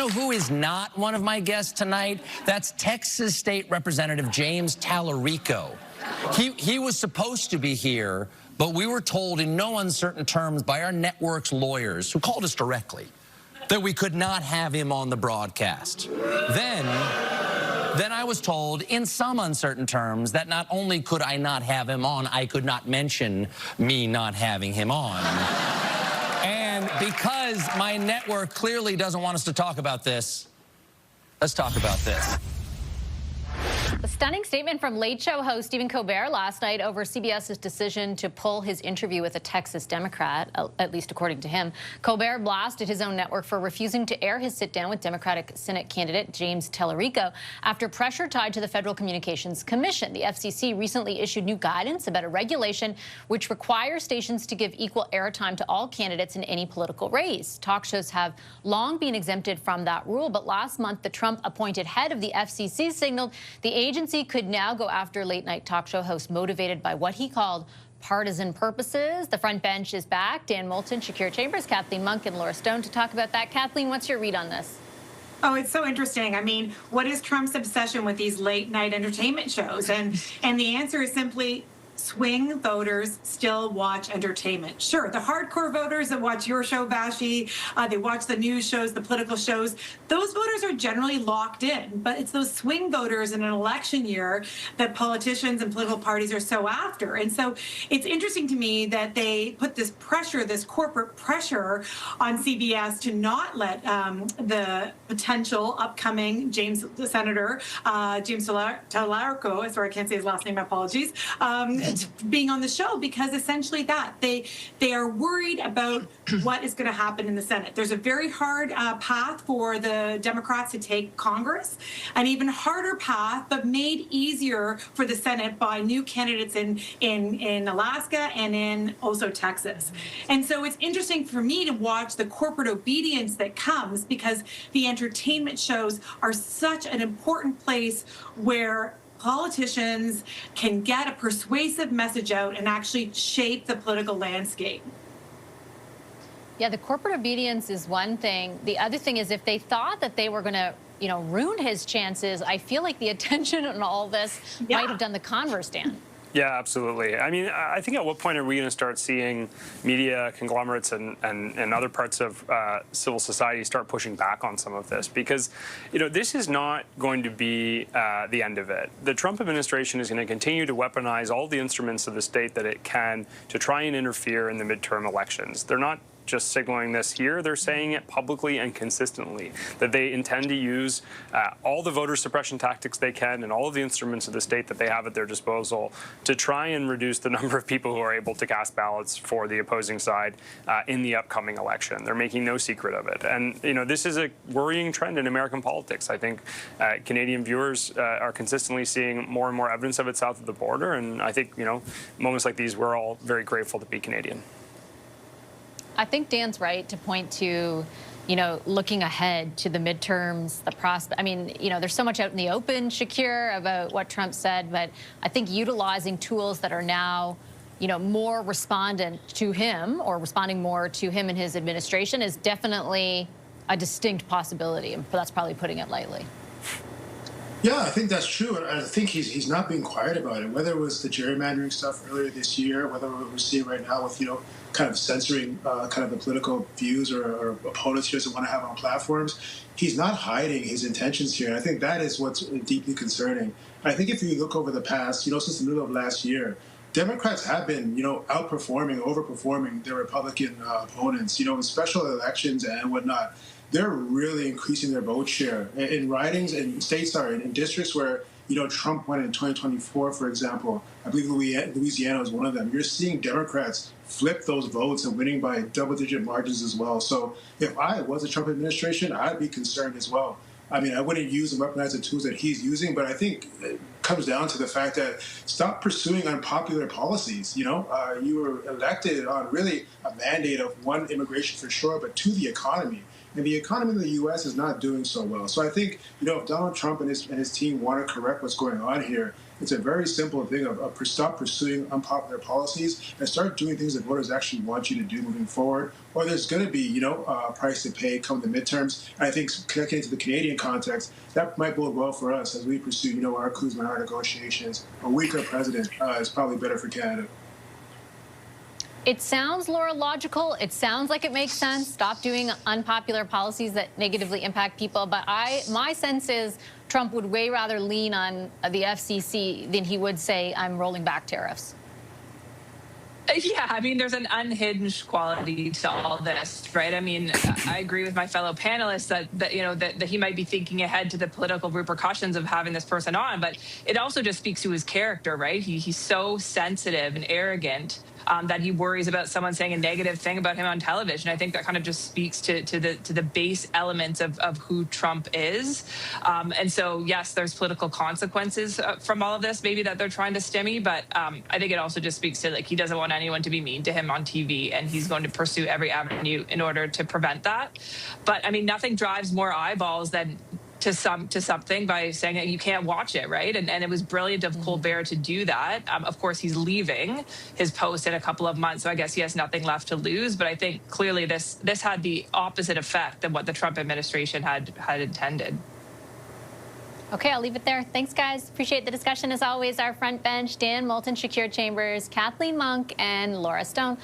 know who is not one of my guests tonight? That's Texas State Representative James Talarico. He was supposed to be here, but we were told in no uncertain terms by our network's lawyers, who called us directly, that we could not have him on the broadcast. Then I was told in some uncertain terms that not only could I not have him on, I could not mention me not having him on. And because my network clearly doesn't want us to talk about this, let's talk about this. A stunning statement from Late Show host Stephen Colbert last night over CBS's decision to pull his interview with a Texas Democrat, at least according to him. Colbert blasted his own network for refusing to air his sit-down with Democratic Senate candidate James Talarico after pressure tied to the Federal Communications Commission. The FCC recently issued new guidance about a regulation which requires stations to give equal airtime to all candidates in any political race. Talk shows have long been exempted from that rule, but last month the Trump-appointed head of the FCC signaled the agency could now go after late-night talk show hosts motivated by what he called partisan purposes. The front bench is back. Dan Moulton, Shakir Chambers, Kathleen Monk, and Laura Stone to talk about that. Kathleen, what's your read on this? Oh, it's so interesting. I mean, what is Trump's obsession with these late-night entertainment shows? And the answer is simply swing voters still watch entertainment. Sure, the hardcore voters that watch your show, Vashi, they watch the news shows, the political shows, those voters are generally locked in. But it's those swing voters in an election year that politicians and political parties are so after. And so it's interesting to me that they put this pressure, this corporate pressure on CBS to not let the potential upcoming Senator James Talarico, sorry, I can't say his last name, apologies, being on the show, because essentially that they are worried about what is going to happen in the Senate. There's a very hard path for the Democrats to take Congress, an even harder path, but made easier for the Senate by new candidates in Alaska and in also Texas. And so it's interesting for me to watch the corporate obedience that comes, because the entertainment shows are such an important place where politicians can get a persuasive message out and actually shape the political landscape. Yeah, the corporate obedience is one thing. The other thing is, if they thought that they were going to, ruin his chances, I feel like the attention on all this might have done the converse, Dan. Yeah, absolutely. I mean, I think at what point are we going to start seeing media conglomerates and other parts of civil society start pushing back on some of this? Because, this is not going to be the end of it. The Trump administration is going to continue to weaponize all the instruments of the state that it can to try and interfere in the midterm elections. They're not just signaling this here, they're saying it publicly and consistently, that they intend to use all the voter suppression tactics they can and all of the instruments of the state that they have at their disposal to try and reduce the number of people who are able to cast ballots for the opposing side in the upcoming election. They're making no secret of it. And, this is a worrying trend in American politics. I think Canadian viewers are consistently seeing more and more evidence of it south of the border. And I think, moments like these, we're all very grateful to be Canadian. I think Dan's right to point to, looking ahead to the midterms, the prospect. I mean, there's so much out in the open, Shakir, about what Trump said, but I think utilizing tools that are now, more respondent to him or responding more to him and his administration is definitely a distinct possibility. But that's probably putting it lightly. Yeah, I think that's true. And I think he's not being quiet about it, whether it was the gerrymandering stuff earlier this year, whether we're seeing right now with, kind of censoring kind of the political views or opponents he doesn't want to have on platforms. He's not hiding his intentions here. And I think that is what's deeply concerning. I think if you look over the past, since the middle of last year, Democrats have been, outperforming, overperforming their Republican opponents, in special elections and whatnot. They're really increasing their vote share in ridings and states, in districts where, Trump won in 2024, for example. I believe Louisiana is one of them. You're seeing Democrats flip those votes and winning by double-digit margins as well. So if I was a Trump administration, I'd be concerned as well. I mean, I wouldn't use and weaponize the tools that he's using, but I think it comes down to the fact that stop pursuing unpopular policies. You were elected on really a mandate of one, immigration for sure, but two, the economy. and the economy in the U.S. is not doing so well. So I think, if Donald Trump and his team want to correct what's going on here, it's a very simple thing of stop pursuing unpopular policies and start doing things that voters actually want you to do moving forward. Or there's going to be, a price to pay come the midterms. And I think connecting it to the Canadian context, that might bode well for us as we pursue, our coups and our negotiations. A weaker president is probably better for Canada. It sounds, Laura, logical. It sounds like it makes sense. Stop doing unpopular policies that negatively impact people. But my sense is Trump would way rather lean on the FCC than he would say, I'm rolling back tariffs. Yeah, I mean, there's an unhinged quality to all this, right? I mean, I agree with my fellow panelists that he might be thinking ahead to the political repercussions of having this person on, but it also just speaks to his character, right? He's so sensitive and arrogant that he worries about someone saying a negative thing about him on television. I think that kind of just speaks to the base elements of who Trump is. And so, yes, there's political consequences from all of this, maybe that they're trying to stimmy, but I think it also just speaks to, he doesn't want anyone to be mean to him on TV, and he's going to pursue every avenue in order to prevent that. But I mean, nothing drives more eyeballs than to something by saying that you can't watch it, right? And it was brilliant of Colbert to do that. Of course, he's leaving his post in a couple of months, so I guess he has nothing left to lose. But I think clearly this had the opposite effect than what the Trump administration had intended. Okay, I'll leave it there. Thanks, guys. Appreciate the discussion. As always, our front bench, Dan Moulton, Shakir Chambers, Kathleen Monk, and Laura Stone.